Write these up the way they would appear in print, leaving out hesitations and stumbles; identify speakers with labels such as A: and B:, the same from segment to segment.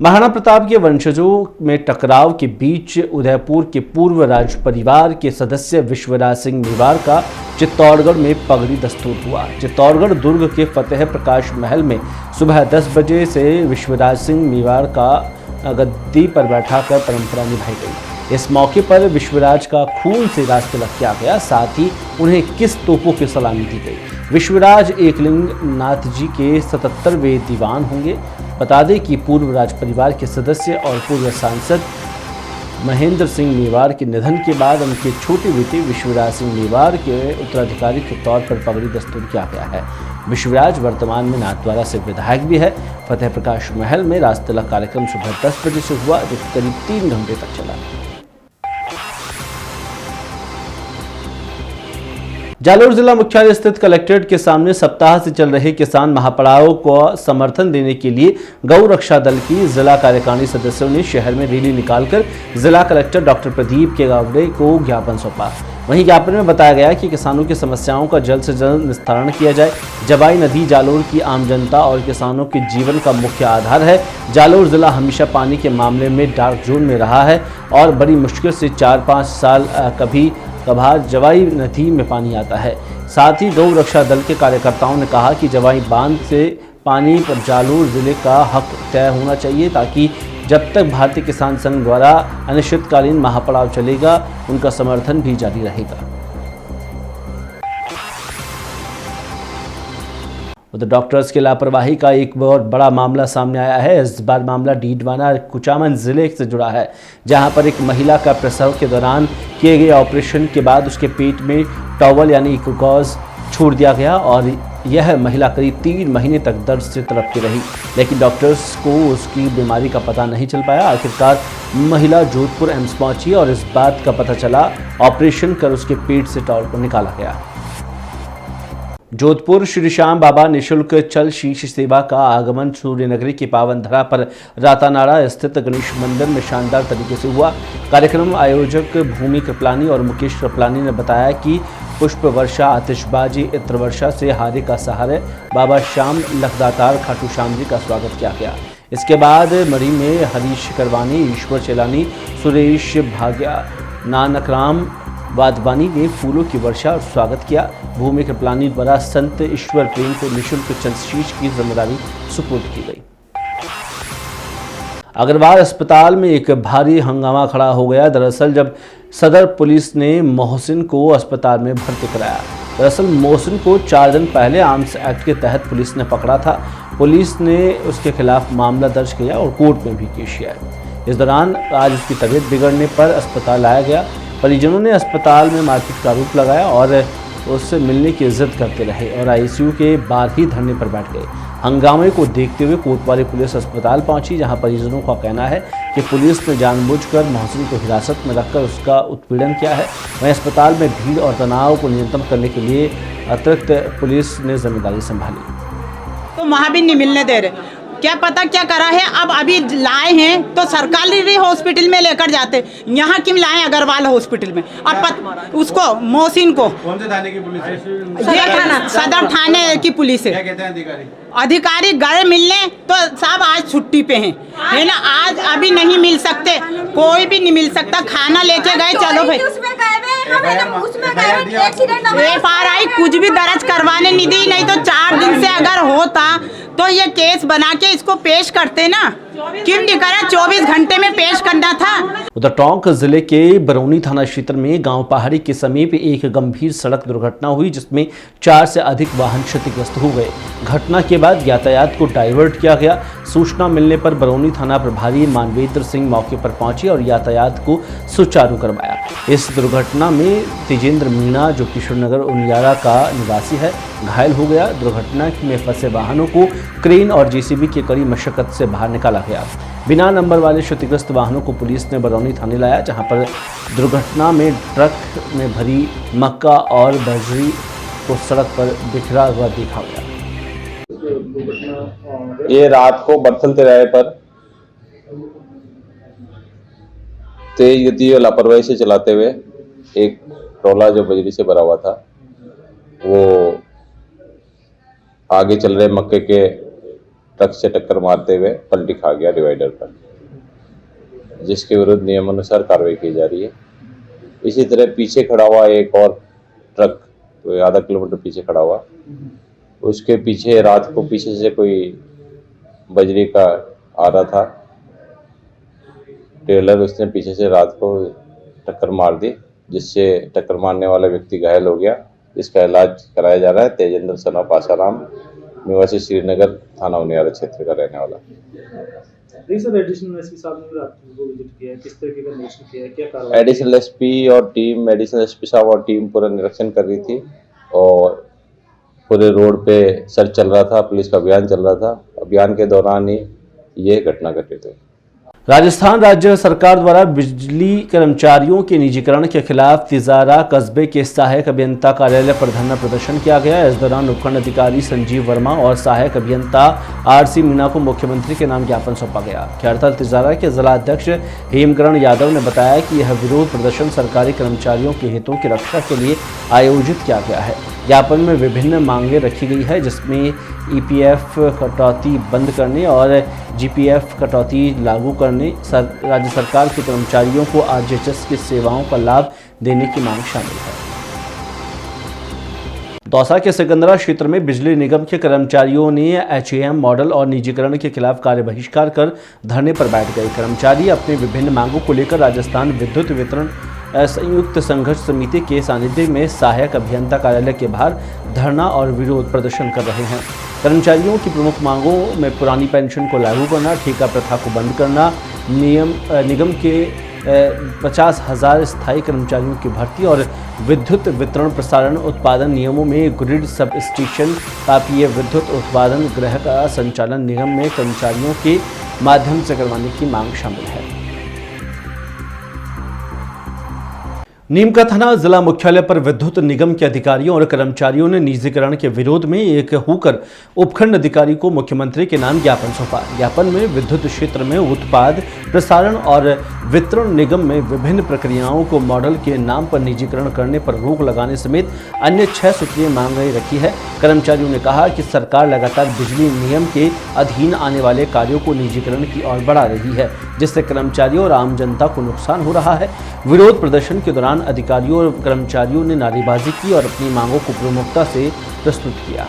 A: महाराणा प्रताप के वंशजों में टकराव के बीच उदयपुर के पूर्व राज परिवार के सदस्य विश्वराज सिंह मेवाड़ का चित्तौड़गढ़ में पगड़ी दस्तूर हुआ। चित्तौड़गढ़ दुर्ग के फतेह प्रकाश महल में सुबह 10 बजे से विश्वराज सिंह मेवाड़ का गद्दी पर बैठाकर परंपरा निभाई गई। इस मौके पर विश्वराज का खून से राज तिलक किया गया, साथ ही उन्हें 21 तोपों की सलामी दी गई। विश्वराज एकलिंग नाथ जी के 77वें दीवान होंगे। बता दें कि पूर्व राज परिवार के सदस्य और पूर्व सांसद महेंद्र सिंह मेवाड़ के निधन के बाद उनके छोटे बेटे विश्वराज सिंह मेवाड़ के उत्तराधिकारी के तौर पर पगड़ी दस्तूर किया गया है। विश्वराज वर्तमान में नाथद्वारा से विधायक भी है। फतेह प्रकाश महल में राज तिलक कार्यक्रम सुबह 10 बजे से हुआ, जो करीब 3 घंटे तक चला। जालोर जिला मुख्यालय स्थित कलेक्ट्रेट के सामने सप्ताह से चल रहे किसान महापड़ाव को समर्थन देने के लिए गौ रक्षा दल की जिला कार्यकारिणी सदस्यों ने शहर में रैली निकालकर जिला कलेक्टर डॉक्टर प्रदीप के गावड़े को ज्ञापन सौंपा। वहीं ज्ञापन में बताया गया कि किसानों की समस्याओं का जल्द से जल्द निस्तारण किया जाए। जवाई नदी जालोर की आम जनता और किसानों के जीवन का मुख्य आधार है। जालोर जिला हमेशा पानी के मामले में डार्क जोन में रहा है और बड़ी मुश्किल से 4-5 साल कभी कभार जवाई नदी में पानी आता है। साथ ही गौ रक्षा दल के कार्यकर्ताओं ने कहा कि जवाई बांध से पानी पर जालोर जिले का हक तय होना चाहिए, ताकि जब तक भारतीय किसान संघ द्वारा अनिश्चितकालीन महापड़ाव चलेगा, उनका समर्थन भी जारी रहेगा। तो डॉक्टर्स की लापरवाही का एक बहुत बड़ा मामला सामने आया है। इस बार मामला डीडवाना कुचामन जिले से जुड़ा है, जहां पर एक महिला का प्रसव के दौरान किए गए ऑपरेशन के बाद उसके पेट में टॉवल यानी इकोगॉज छोड़ दिया गया और यह महिला करीब 3 महीने तक दर्द से तड़पती रही, लेकिन डॉक्टर्स को उसकी बीमारी का पता नहीं चल पाया। आखिरकार महिला जोधपुर एम्स पहुंची और इस बात का पता चला। ऑपरेशन कर उसके पेट से टॉवल को निकाला गया। जोधपुर श्री श्याम बाबा निःशुल्क चल शीश सेवा का आगमन सूर्यनगरी की पावन धरा पर रातानाड़ा स्थित गणेश मंदिर में शानदार तरीके से हुआ। कार्यक्रम आयोजक भूमि कृपलानी और मुकेश कृपलानी ने बताया कि पुष्प वर्षा, आतिशबाजी, इत्र वर्षा से हारे का सहारे बाबा श्याम लखदातार खाटू श्याम जी का स्वागत किया गया। इसके बाद मरी में हरीश करवानी, ईश्वर चेलानी, सुरेश भाग्या, नानकराम वाधवानी ने फूलों की वर्षा और स्वागत किया। भूमि कृपलानी द्वारा संत ईश्वर प्रेम को निःशुल्क चलशीश की जिम्मेदारी सुपुर्द की गई। अग्रवाल अस्पताल में एक भारी हंगामा खड़ा हो गया। दरअसल जब सदर पुलिस ने मोहसिन को अस्पताल में भर्ती कराया। दरअसल मोहसिन को 4 दिन पहले आर्म्स एक्ट के तहत पुलिस ने पकड़ा था। पुलिस ने उसके खिलाफ मामला दर्ज किया और कोर्ट में भी पेश किया। इस दौरान आज उसकी तबीयत बिगड़ने पर अस्पताल लाया गया। परिजनों ने अस्पताल में मारपीट का आरोप लगाया और उससे मिलने की जिद करते रहे और आईसीयू के बाहर ही धरने पर बैठ गए। हंगामे को देखते हुए कोतवाली पुलिस अस्पताल पहुंची, जहां परिजनों का कहना है कि पुलिस ने जानबूझकर मोहसिन को हिरासत में रखकर उसका उत्पीड़न किया है। वहीं अस्पताल में भीड़ और तनाव को नियंत्रण करने के लिए अतिरिक्त पुलिस ने जिम्मेदारी संभाली।
B: तो वहाँ भी नहीं मिलने दे रहे, क्या पता क्या करा है। अब अभी लाए हैं तो सरकारी हॉस्पिटल में लेकर जाते, यहाँ क्यों लाए अग्रवाल हॉस्पिटल में। और उसको मोहसिन को
C: कौन से थाने की पुलिस है?
B: सदर थाने की पुलिस है।
C: क्या कहते हैं
B: अधिकारी गए मिलने तो साहब आज छुट्टी पे हैं, है ना। आज अभी नहीं मिल सकते, कोई भी नहीं मिल सकता। खाना लेके गए, चलो भाई FRI कुछ भी दर्ज करवाने नहीं दी। नहीं तो 4 दिन से अगर होता तो ये केस बना के इसको पेश करते ना, क्यों नहीं करा। 24 घंटे में पेश करना था।
A: उधर टोंक जिले के बरौनी थाना क्षेत्र में गांव पहाड़ी के समीप एक गंभीर सड़क दुर्घटना हुई, जिसमें 4 से अधिक वाहन क्षतिग्रस्त हो गए। घटना के बाद यातायात को डाइवर्ट किया गया। सूचना मिलने पर बरौनी थाना प्रभारी मानवेंद्र सिंह मौके पर पहुंचे और यातायात को सुचारू करवाया। इस दुर्घटना में तेजेंद्र मीणा, जो किशोरनगर उनियारा का निवासी है, घायल हो गया। दुर्घटना में फंसे वाहनों को क्रेन और जेसीबी की कड़ी मशक्कत से बाहर निकाला गया। बिना नंबर वाले क्षतिग्रस्त वाहनों को पुलिस ने बरौनी थाने लाया, जहां पर दुर्घटना में ट्रक में भरी मक्का और बजरी को सड़क पर बिखरा हुआ देखा गया।
D: ये रात को बरथल तिराहे पर तेज गति और लापरवाही से चलाते हुए एक ट्रोला जो बजरी से भरा हुआ था, वो आगे चल रहे मक्के के ट्रक से टक्कर मारते हुए पलटी खा गया डिवाइडर पर, जिसके विरुद्ध नियमानुसार कार्रवाई की जा रही है। इसी तरह पीछे खड़ा हुआ एक और ट्रक, तो आधा किलोमीटर पीछे खड़ा हुआ, उसके पीछे रात को पीछे से कोई बजरी का आ रहा था ट्रेलर, उसने पीछे से रात को टक्कर मार दी, जिससे टक्कर मारने वाला व्यक्ति घायल हो गया। इसका इलाज कराया जा रहा है। तेजेंद्र सन ऑफ आसाराम, निवासी श्रीनगर, थाना उनियारा क्षेत्र का रहने वाला।
C: सर, एडिशनल एसपी साहब ने रात को विजिट किया है, किस तरीके का निरीक्षण किया है, क्या कार्रवाई?
D: एडिशनल एसपी साहब और टीम पूरा निरीक्षण कर रही थी और पूरे रोड पे सर्च चल रहा था, पुलिस का अभियान चल रहा था। अभियान के दौरान ही ये घटना घटित हुई।
A: राजस्थान राज्य सरकार द्वारा बिजली कर्मचारियों के निजीकरण के खिलाफ तिजारा कस्बे के सहायक अभियंता कार्यालय पर धरना प्रदर्शन किया गया। इस दौरान उपखंड अधिकारी संजीव वर्मा और सहायक अभियंता आरसी मीणा को मुख्यमंत्री के नाम ज्ञापन सौंपा गया। खैरथल तिजारा के जिला अध्यक्ष हेमकरण यादव ने बताया कि यह विरोध प्रदर्शन सरकारी कर्मचारियों के हितों की रक्षा के लिए आयोजित किया गया है। ज्ञापन में विभिन्न मांगें रखी गई है, जिसमें ईपीएफ कटौती बंद करने और जीपीएफ कटौती लागू करने, राज्य सरकार के कर्मचारियों को आरजेएचएस की सेवाओं का लाभ देने की मांग शामिल है। दौसा के सिकंदरा क्षेत्र में बिजली निगम के कर्मचारियों ने एचएएम मॉडल और निजीकरण के खिलाफ कार्य बहिष्कार कर धरने पर बैठ गए। कर्मचारी अपनी विभिन्न मांगों को लेकर राजस्थान विद्युत वितरण संयुक्त संघर्ष समिति के सानिध्य में सहायक अभियंता कार्यालय के बाहर धरना और विरोध प्रदर्शन कर रहे हैं। कर्मचारियों की प्रमुख मांगों में पुरानी पेंशन को लागू करना, ठेका प्रथा को बंद करना, निगम के 50,000 स्थायी कर्मचारियों की भर्ती और विद्युत वितरण प्रसारण उत्पादन नियमों में ग्रिड सब स्टेशन तापीय विद्युत उत्पादन गृह का संचालन निगम में कर्मचारियों के माध्यम से करवाने की मांग शामिल है। नीमका थाना जिला मुख्यालय पर विद्युत निगम के अधिकारियों और कर्मचारियों ने निजीकरण के विरोध में एक होकर उपखंड अधिकारी को मुख्यमंत्री के नाम ज्ञापन सौंपा। ज्ञापन में विद्युत क्षेत्र में उत्पाद प्रसारण और वितरण निगम में विभिन्न प्रक्रियाओं को मॉडल के नाम पर निजीकरण करने पर रोक लगाने समेत अन्य 6 सूत्रीय मांगें रखी है। कर्मचारियों ने कहा कि सरकार लगातार बिजली नियम के अधीन आने वाले कार्यों को निजीकरण की ओर बढ़ा रही है, जिससे कर्मचारियों और आम जनता को नुकसान हो रहा है। विरोध प्रदर्शन के दौरान अधिकारियों और कर्मचारियों ने नारेबाजी की और अपनी मांगों को प्रमुखता से प्रस्तुत किया।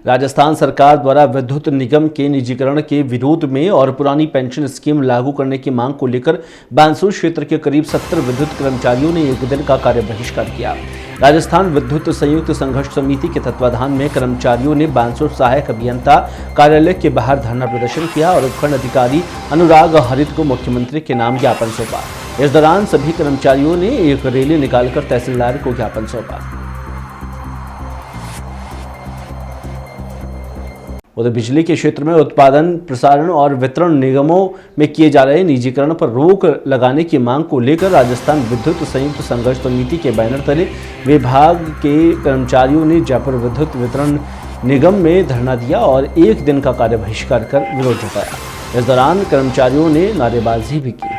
A: राजस्थान सरकार द्वारा विद्युत निगम के निजीकरण के विरोध में और पुरानी पेंशन स्कीम लागू करने की मांग को लेकर बानसूर क्षेत्र के करीब 70 विद्युत कर्मचारियों ने एक दिन का कार्य बहिष्कार किया। राजस्थान विद्युत संयुक्त संघर्ष समिति के तत्वाधान में कर्मचारियों ने बानसूर सहायक अभियंता कार्यालय के बाहर धरना प्रदर्शन किया और उपखंड अधिकारी अनुराग हरित को मुख्यमंत्री के नाम ज्ञापन सौंपा। इस दौरान सभी कर्मचारियों ने एक रैली निकालकर तहसीलदार को ज्ञापन सौंपा। उधर बिजली के क्षेत्र में उत्पादन प्रसारण और वितरण निगमों में किए जा रहे निजीकरण पर रोक लगाने की मांग को लेकर राजस्थान विद्युत संयुक्त संघर्ष समिति के बैनर तले विभाग के कर्मचारियों ने जयपुर विद्युत वितरण निगम में धरना दिया और एक दिन का कार्य बहिष्कार कर विरोध जताया। इस दौरान कर्मचारियों ने नारेबाजी भी की।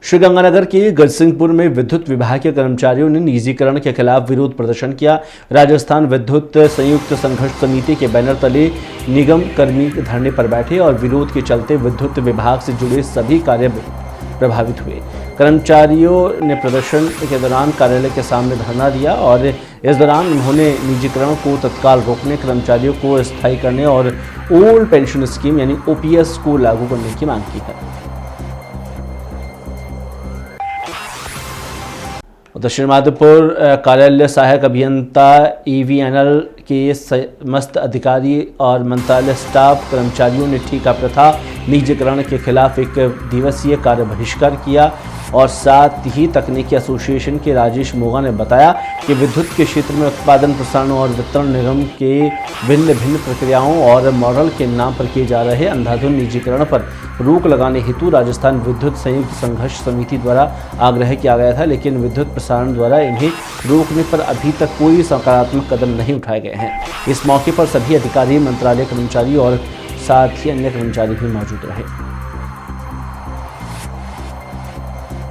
A: श्रीगंगानगर के गजसिंहपुर में विद्युत विभाग के कर्मचारियों ने निजीकरण के खिलाफ विरोध प्रदर्शन किया। राजस्थान विद्युत संयुक्त संघर्ष समिति के बैनर तले निगम कर्मी धरने पर बैठे और विरोध के चलते विद्युत विभाग से जुड़े सभी कार्य प्रभावित हुए। कर्मचारियों ने प्रदर्शन के दौरान कार्यालय के सामने धरना दिया और इस दौरान उन्होंने निजीकरण को तत्काल रोकने, कर्मचारियों को स्थायी करने और ओल्ड पेंशन स्कीम यानी ओपीएस को लागू करने की मांग की है। दक्षिण माधोपुर कार्यालय सहायक अभियंता ईवीएनएल के समस्त अधिकारी और मंत्रालय स्टाफ कर्मचारियों ने ठेका प्रथा निजीकरण के खिलाफ एक दिवसीय कार्य बहिष्कार किया और साथ ही तकनीकी एसोसिएशन के राजेश मोगा ने बताया कि विद्युत के क्षेत्र में उत्पादन प्रसारण और वितरण निगम के भिन्न भिन्न प्रक्रियाओं और मॉडल के नाम पर किए जा रहे अंधाधुंध निजीकरण पर रोक लगाने हेतु राजस्थान विद्युत संयुक्त संघर्ष समिति द्वारा आग्रह किया गया था, लेकिन विद्युत प्रसारण द्वारा इन्हें रोकने पर अभी तक कोई सकारात्मक कदम नहीं उठाए गए हैं। इस मौके पर सभी अधिकारी, मंत्रालय कर्मचारी और साथ ही अन्य कर्मचारी भी मौजूद रहे।